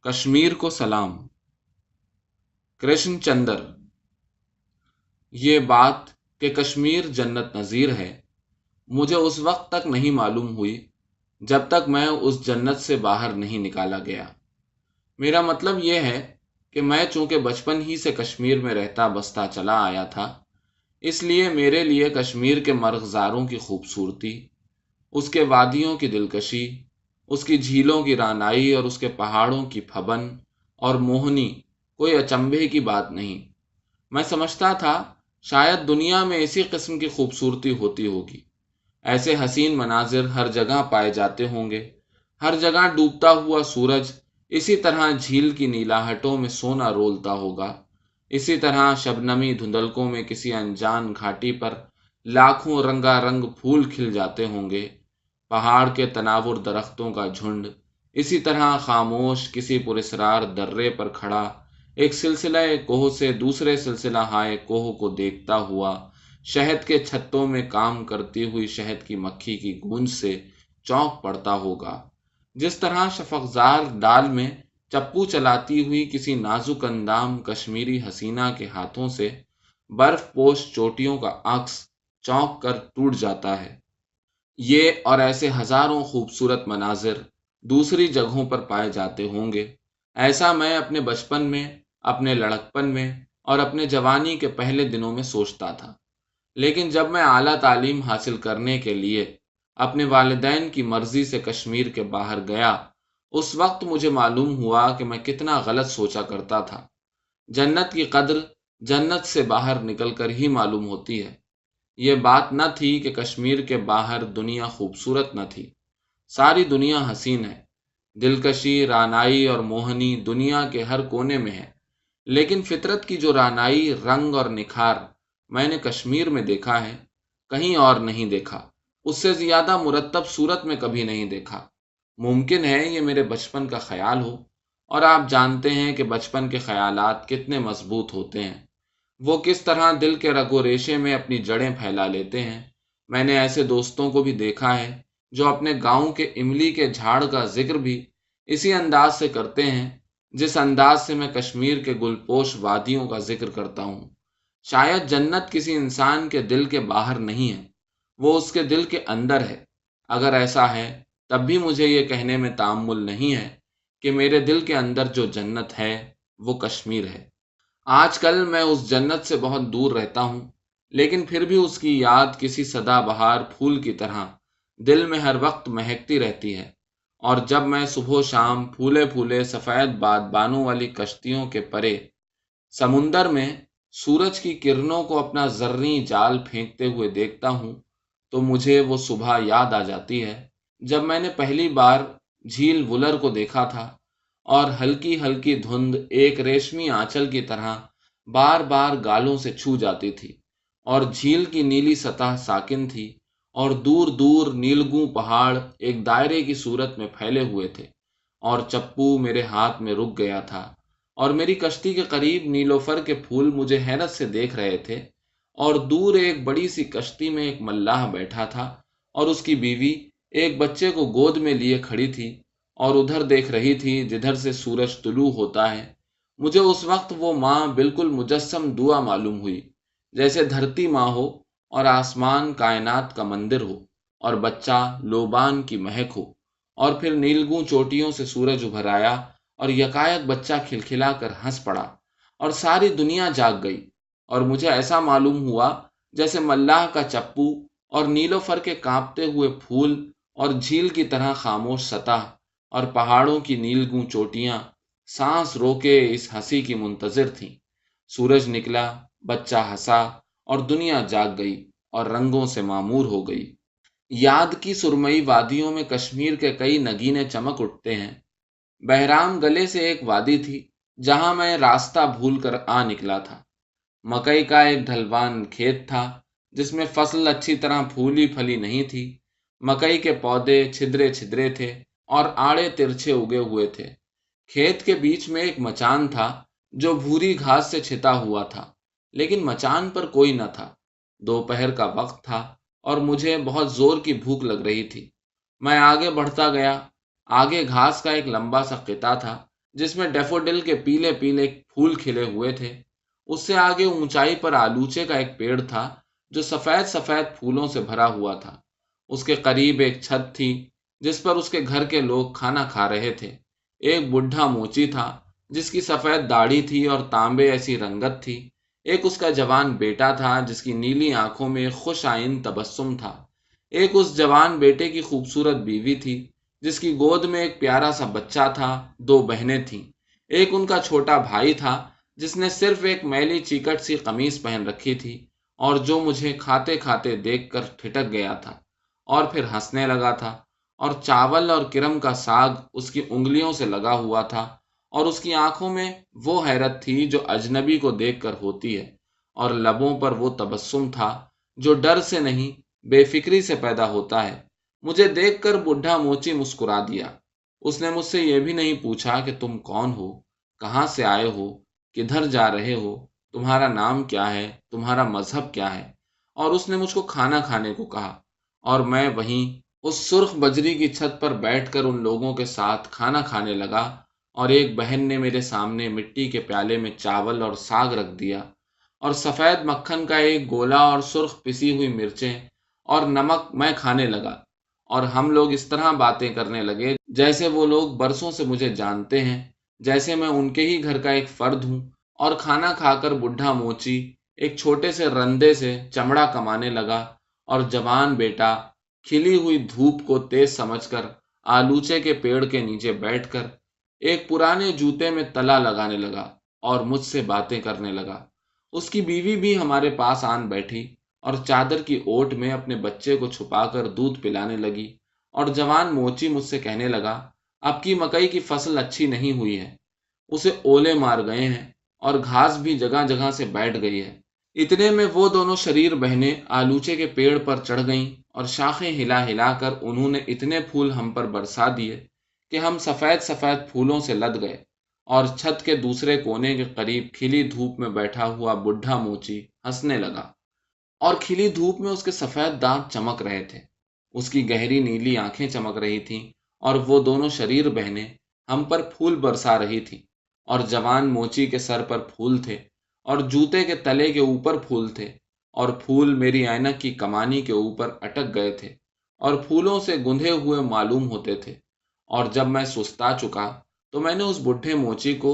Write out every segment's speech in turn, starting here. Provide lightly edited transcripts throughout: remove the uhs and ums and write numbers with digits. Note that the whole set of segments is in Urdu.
کشمیر کو سلام۔ کرشن چندر۔ یہ بات کہ کشمیر جنت نظیر ہے مجھے اس وقت تک نہیں معلوم ہوئی جب تک میں اس جنت سے باہر نہیں نکالا گیا۔ میرا مطلب یہ ہے کہ میں چونکہ بچپن ہی سے کشمیر میں رہتا بستا چلا آیا تھا، اس لیے میرے لیے کشمیر کے مرغزاروں کی خوبصورتی، اس کے وادیوں کی دلکشی، اس کی جھیلوں کی رانائی اور اس کے پہاڑوں کی پھبن اور موہنی کوئی اچنبھے کی بات نہیں۔ میں سمجھتا تھا شاید دنیا میں اسی قسم کی خوبصورتی ہوتی ہوگی، ایسے حسین مناظر ہر جگہ پائے جاتے ہوں گے، ہر جگہ ڈوبتا ہوا سورج اسی طرح جھیل کی نیلاہٹوں میں سونا رولتا ہوگا، اسی طرح شبنمی دھندلکوں میں کسی انجان گھاٹی پر لاکھوں رنگا رنگ پھول کھل جاتے ہوں گے، پہاڑ کے تناور درختوں کا جھنڈ اسی طرح خاموش کسی پراسرار درے پر کھڑا ایک سلسلہ کوہ سے دوسرے سلسلہ ہائے کوہ کو دیکھتا ہوا شہد کے چھتوں میں کام کرتی ہوئی شہد کی مکھی کی گونج سے چونک پڑتا ہوگا، جس طرح شفقزار ڈال میں چپو چلاتی ہوئی کسی نازک اندام کشمیری حسینہ کے ہاتھوں سے برف پوش چوٹیوں کا عکس چونک کر ٹوٹ جاتا ہے۔ یہ اور ایسے ہزاروں خوبصورت مناظر دوسری جگہوں پر پائے جاتے ہوں گے، ایسا میں اپنے بچپن میں، اپنے لڑکپن میں اور اپنے جوانی کے پہلے دنوں میں سوچتا تھا۔ لیکن جب میں اعلیٰ تعلیم حاصل کرنے کے لیے اپنے والدین کی مرضی سے کشمیر کے باہر گیا، اس وقت مجھے معلوم ہوا کہ میں کتنا غلط سوچا کرتا تھا۔ جنت کی قدر جنت سے باہر نکل کر ہی معلوم ہوتی ہے۔ یہ بات نہ تھی کہ کشمیر کے باہر دنیا خوبصورت نہ تھی، ساری دنیا حسین ہے، دلکشی، رانائی اور موہنی دنیا کے ہر کونے میں ہے، لیکن فطرت کی جو رانائی، رنگ اور نکھار میں نے کشمیر میں دیکھا ہے، کہیں اور نہیں دیکھا، اس سے زیادہ مرتب صورت میں کبھی نہیں دیکھا۔ ممکن ہے یہ میرے بچپن کا خیال ہو، اور آپ جانتے ہیں کہ بچپن کے خیالات کتنے مضبوط ہوتے ہیں، وہ کس طرح دل کے رگ و ریشے میں اپنی جڑیں پھیلا لیتے ہیں۔ میں نے ایسے دوستوں کو بھی دیکھا ہے جو اپنے گاؤں کے املی کے جھاڑ کا ذکر بھی اسی انداز سے کرتے ہیں جس انداز سے میں کشمیر کے گلپوش وادیوں کا ذکر کرتا ہوں۔ شاید جنت کسی انسان کے دل کے باہر نہیں ہے، وہ اس کے دل کے اندر ہے۔ اگر ایسا ہے تب بھی مجھے یہ کہنے میں تامل نہیں ہے کہ میرے دل کے اندر جو جنت ہے وہ کشمیر ہے۔ آج کل میں اس جنت سے بہت دور رہتا ہوں، لیکن پھر بھی اس کی یاد کسی سدا بہار پھول کی طرح دل میں ہر وقت مہکتی رہتی ہے، اور جب میں صبح و شام پھولے پھولے سفید بادبانوں والی کشتیوں کے پرے سمندر میں سورج کی کرنوں کو اپنا زرعی جال پھینکتے ہوئے دیکھتا ہوں تو مجھے وہ صبح یاد آ جاتی ہے جب میں نے پہلی بار جھیل ولر کو دیکھا تھا، اور ہلکی ہلکی دھند ایک ریشمی آنچل کی طرح بار بار گالوں سے چھو جاتی تھی، اور جھیل کی نیلی سطح ساکن تھی، اور دور دور نیلگوں پہاڑ ایک دائرے کی صورت میں پھیلے ہوئے تھے، اور چپو میرے ہاتھ میں رک گیا تھا، اور میری کشتی کے قریب نیلوفر کے پھول مجھے حیرت سے دیکھ رہے تھے، اور دور ایک بڑی سی کشتی میں ایک ملاح بیٹھا تھا اور اس کی بیوی ایک بچے کو گود میں لیے کھڑی تھی اور ادھر دیکھ رہی تھی جدھر سے سورج طلوع ہوتا ہے۔ مجھے اس وقت وہ ماں بالکل مجسم دعا معلوم ہوئی، جیسے دھرتی ماں ہو اور آسمان کائنات کا مندر ہو، اور بچہ لوبان کی مہک ہو، اور پھر نیلگوں چوٹیوں سے سورج ابھر آیا اور یکایک بچہ کھلکھلا کر ہنس پڑا، اور ساری دنیا جاگ گئی، اور مجھے ایسا معلوم ہوا جیسے ملاح کا چپو اور نیلوفر کے کانپتے ہوئے پھول اور جھیل کی طرح خاموش سطح اور پہاڑوں کی نیلگوں چوٹیاں سانس روکے اس ہنسی کی منتظر تھیں۔ سورج نکلا، بچہ ہنسا، اور دنیا جاگ گئی اور رنگوں سے معمور ہو گئی۔ یاد کی سرمئی وادیوں میں کشمیر کے کئی نگینے چمک اٹھتے ہیں۔ بہرام گلے سے ایک وادی تھی جہاں میں راستہ بھول کر آ نکلا تھا۔ مکئی کا ایک ڈھلوان کھیت تھا جس میں فصل اچھی طرح پھولی پھلی نہیں تھی، مکئی کے پودے چھدرے چھدرے تھے اور آڑے ترچھے اگے ہوئے تھے۔ کھیت کے بیچ میں ایک مچان تھا جو بھوری گھاس سے چھتا ہوا تھا، لیکن مچان پر کوئی نہ تھا۔ دوپہر کا وقت تھا اور مجھے بہت زور کی بھوک لگ رہی تھی۔ میں آگے بڑھتا گیا۔ آگے گھاس کا ایک لمبا سا قطعہ تھا جس میں ڈیفوڈل کے پیلے پیلے پھول کھلے ہوئے تھے۔ اس سے آگے اونچائی پر آلوچے کا ایک پیڑ تھا جو سفید سفید پھولوں سے بھرا ہوا تھا۔ اس کے قریب ایک چھت تھی جس پر اس کے گھر کے لوگ کھانا کھا رہے تھے۔ ایک بڈھا موچی تھا جس کی سفید داڑھی تھی اور تانبے ایسی رنگت تھی۔ ایک اس کا جوان بیٹا تھا جس کی نیلی آنکھوں میں ایک خوش آئند تبسم تھا۔ ایک اس جوان بیٹے کی خوبصورت بیوی تھی جس کی گود میں ایک پیارا سا بچہ تھا۔ دو بہنیں تھیں۔ ایک ان کا چھوٹا بھائی تھا جس نے صرف ایک میلی چیکٹ سی قمیص پہن رکھی تھی اور جو مجھے کھاتے کھاتے دیکھ کر ٹھٹک گیا تھا اور پھر ہنسنے لگا تھا، اور چاول اور کرم کا ساگ اس کی انگلیوں سے لگا ہوا تھا، اور اس کی آنکھوں میں وہ حیرت تھی جو اجنبی کو دیکھ کر ہوتی ہے، اور لبوں پر وہ تبسم تھا جو ڈر سے نہیں بے فکری سے پیدا ہوتا ہے۔ مجھے دیکھ کر بڈھا موچی مسکرا دیا۔ اس نے مجھ سے یہ بھی نہیں پوچھا کہ تم کون ہو، کہاں سے آئے ہو، کدھر جا رہے ہو، تمہارا نام کیا ہے، تمہارا مذہب کیا ہے، اور اس نے مجھ کو کھانا کھانے کو کہا، اور میں وہیں اس سرخ بجری کی چھت پر بیٹھ کر ان لوگوں کے ساتھ کھانا کھانے لگا۔ اور ایک بہن نے میرے سامنے مٹی کے پیالے میں چاول اور ساگ رکھ دیا، اور سفید مکھن کا ایک گولا اور سرخ پسی ہوئی مرچیں اور نمک میں کھانے لگا، اور ہم لوگ اس طرح باتیں کرنے لگے جیسے وہ لوگ برسوں سے مجھے جانتے ہیں، جیسے میں ان کے ہی گھر کا ایک فرد ہوں۔ اور کھانا کھا کر بڈھا موچی ایک چھوٹے سے رندے سے چمڑا کمانے لگا، اور جوان بیٹا کھلی ہوئی دھوپ کو تیز سمجھ کر آلوچے کے پیڑ کے نیچے بیٹھ کر ایک پرانے جوتے میں تلا لگانے لگا اور مجھ سے باتیں کرنے لگا۔ اس کی بیوی بھی ہمارے پاس آن بیٹھی اور چادر کی اوٹ میں اپنے بچے کو چھپا کر دودھ پلانے لگی، اور جوان موچی مجھ سے کہنے لگا، اب کی مکئی کی فصل اچھی نہیں ہوئی ہے، اسے اولے مار گئے ہیں اور گھاس بھی جگہ جگہ سے بیٹھ گئی ہے۔ اتنے میں وہ دونوں شریر بہنیں آلوچے کے پیڑ پر چڑھ گئیں اور شاخیں ہلا ہلا کر انہوں نے اتنے پھول ہم پر برسا دیے کہ ہم سفید سفید پھولوں سے لد گئے، اور چھت کے دوسرے کونے کے قریب کھلی دھوپ میں بیٹھا ہوا بڈھا موچی ہنسنے لگا، اور کھلی دھوپ میں اس کے سفید دانت چمک رہے تھے، اس کی گہری نیلی آنکھیں چمک رہی تھیں، اور وہ دونوں شریر بہنیں ہم پر پھول برسا رہی تھیں، اور جوان موچی کے سر پر پھول تھے اور جوتے کے تلے کے اوپر پھول تھے، اور پھول میری اینک کی کمانی کے اوپر اٹک گئے تھے اور پھولوں سے گندھے ہوئے معلوم ہوتے تھے۔ اور جب میں سستا چکا تو میں نے اس بڈھے موچی کو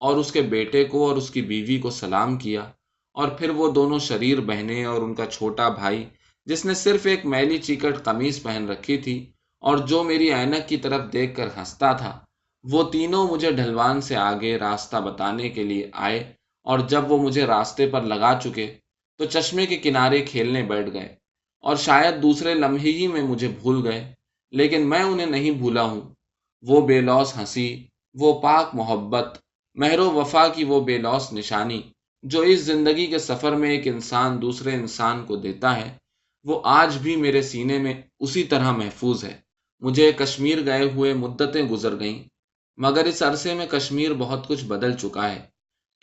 اور اس کے بیٹے کو اور اس کی بیوی کو سلام کیا، اور پھر وہ دونوں شریر بہنیں اور ان کا چھوٹا بھائی جس نے صرف ایک میلی چیکٹ قمیص پہن رکھی تھی اور جو میری اینک کی طرف دیکھ کر ہنستا تھا، وہ تینوں مجھے ڈھلوان سے آگے راستہ بتانے کے لیے آئے، اور جب وہ مجھے راستے پر لگا چکے تو چشمے کے کنارے کھیلنے بیٹھ گئے، اور شاید دوسرے لمحے ہی میں مجھے بھول گئے، لیکن میں انہیں نہیں بھولا ہوں۔ وہ بے لوث ہنسی، وہ پاک محبت، مہر و وفا کی وہ بے لوث نشانی جو اس زندگی کے سفر میں ایک انسان دوسرے انسان کو دیتا ہے، وہ آج بھی میرے سینے میں اسی طرح محفوظ ہے۔ مجھے کشمیر گئے ہوئے مدتیں گزر گئیں، مگر اس عرصے میں کشمیر بہت کچھ بدل چکا ہے،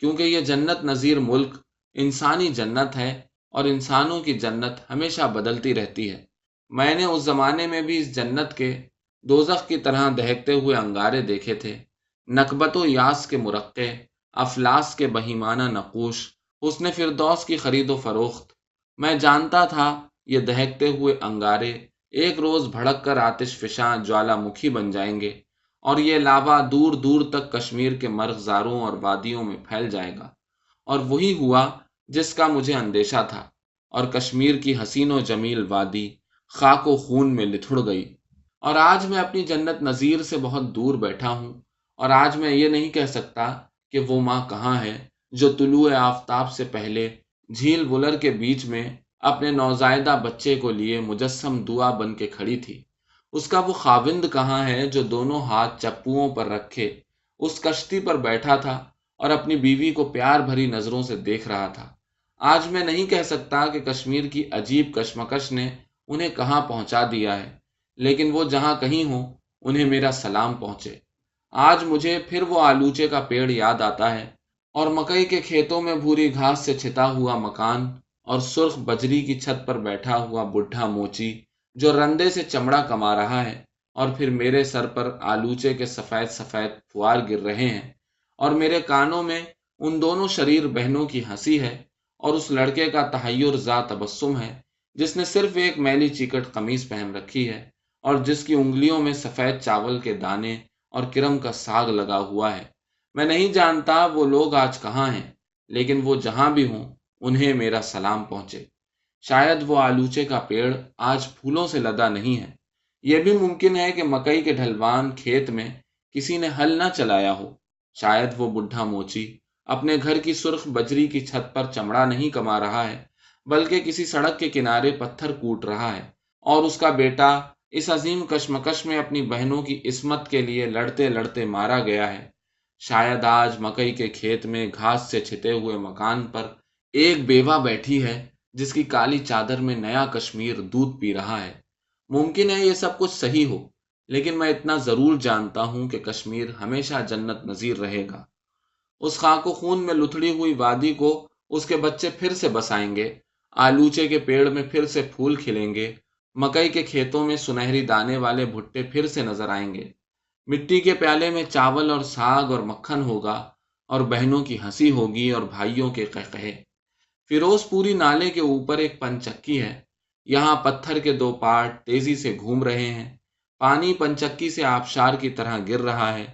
کیونکہ یہ جنت نظیر ملک انسانی جنت ہے، اور انسانوں کی جنت ہمیشہ بدلتی رہتی ہے۔ میں نے اس زمانے میں بھی اس جنت کے دوزخ کی طرح دہکتے ہوئے انگارے دیکھے تھے، نکبت و یاس کے مرقع، افلاس کے بہیمانہ نقوش، حسن فردوس کی خرید و فروخت۔ میں جانتا تھا یہ دہکتے ہوئے انگارے ایک روز بھڑک کر آتش فشاں جوالا مکھی بن جائیں گے، اور یہ لاوا دور دور تک کشمیر کے مرغزاروں اور وادیوں میں پھیل جائے گا، اور وہی ہوا جس کا مجھے اندیشہ تھا، اور کشمیر کی حسین و جمیل وادی خاک و خون میں لتھڑ گئی۔ اور آج میں اپنی جنت نظیر سے بہت دور بیٹھا ہوں، اور آج میں یہ نہیں کہہ سکتا کہ وہ ماں کہاں ہے جو طلوع آفتاب سے پہلے جھیل ولر کے بیچ میں اپنے نوزائیدہ بچے کو لیے مجسم دعا بن کے کھڑی تھی۔ اس کا وہ خاوند کہاں ہے جو دونوں ہاتھ چپوؤں پر رکھے اس کشتی پر بیٹھا تھا اور اپنی بیوی کو پیار بھری نظروں سے دیکھ رہا تھا۔ آج میں نہیں کہہ سکتا کہ کشمیر کی عجیب کشمکش نے انہیں کہاں پہنچا دیا ہے، لیکن وہ جہاں کہیں ہوں انہیں میرا سلام پہنچے۔ آج مجھے پھر وہ آلوچے کا پیڑ یاد آتا ہے، اور مکئی کے کھیتوں میں بھوری گھاس سے چھتا ہوا مکان، اور سرخ بجری کی چھت پر بیٹھا ہوا بڈھا موچی جو رندے سے چمڑا کما رہا ہے، اور پھر میرے سر پر آلوچے کے سفید سفید پھوار گر رہے ہیں، اور میرے کانوں میں ان دونوں شریر بہنوں کی ہنسی ہے، اور اس لڑکے کا تحیر زا تبسم ہے جس نے صرف ایک میلی چیکٹ قمیص پہن رکھی ہے، اور جس کی انگلیوں میں سفید چاول کے دانے اور کرم کا ساگ لگا ہوا ہے۔ میں نہیں جانتا وہ لوگ آج کہاں ہیں، لیکن وہ جہاں بھی ہوں انہیں میرا سلام پہنچے۔ شاید وہ آلوچے کا پیڑ آج پھولوں سے لدا نہیں ہے۔ یہ بھی ممکن ہے کہ مکئی کے ڈھلوان کھیت میں کسی نے ہل نہ چلایا ہو۔ شاید وہ بڈھا موچی اپنے گھر کی سرخ بجری کی چھت پر چمڑا نہیں کما رہا ہے، بلکہ کسی سڑک کے کنارے پتھر کوٹ رہا ہے، اور اس کا بیٹا اس عظیم کشمکش میں اپنی بہنوں کی عصمت کے لیے لڑتے لڑتے مارا گیا ہے۔ شاید آج مکئی کے کھیت میں گھاس سے چھتے ہوئے مکان پر ایک بیوہ بیٹھی ہے جس کی کالی چادر میں نیا کشمیر دودھ پی رہا ہے۔ ممکن ہے یہ سب کچھ صحیح ہو، لیکن میں اتنا ضرور جانتا ہوں کہ کشمیر ہمیشہ جنت نظیر رہے گا۔ اس خاک و خون میں لتھڑی ہوئی وادی کو اس کے بچے پھر سے بسائیں گے، آلوچے کے پیڑ میں پھر سے پھول کھلیں گے، مکئی کے کھیتوں میں سنہری دانے والے بھٹے پھر سے نظر آئیں گے، مٹی کے پیالے میں چاول اور ساگ اور مکھن ہوگا، اور بہنوں کی ہنسی ہوگی اور بھائیوں کے قہقہے۔ فیروز پوری نالے کے اوپر ایک پنچکی ہے، یہاں پتھر کے دو پارٹ تیزی سے گھوم رہے ہیں، پانی پنچکی سے آبشار کی طرح گر رہا ہے،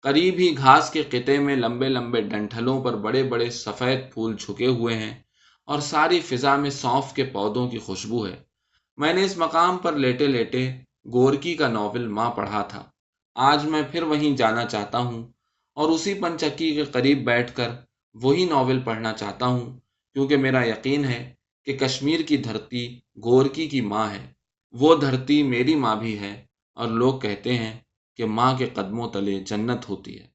قریب ہی گھاس کے قطعے میں لمبے لمبے ڈنٹھلوں پر بڑے بڑے سفید پھول جھکے ہوئے ہیں، اور ساری فضا میں سونف کے پودوں کی خوشبو ہے۔ میں نے اس مقام پر لیٹے لیٹے گورکی کا ناول ماں پڑھا تھا۔ آج میں پھر وہیں جانا چاہتا ہوں، اور اسی پنچکی کے قریب بیٹھ کر وہی ناول پڑھنا چاہتا ہوں، کیونکہ میرا یقین ہے کہ کشمیر کی دھرتی گورکی کی ماں ہے، وہ دھرتی میری ماں بھی ہے، اور لوگ کہتے ہیں کہ ماں کے قدموں تلے جنت ہوتی ہے۔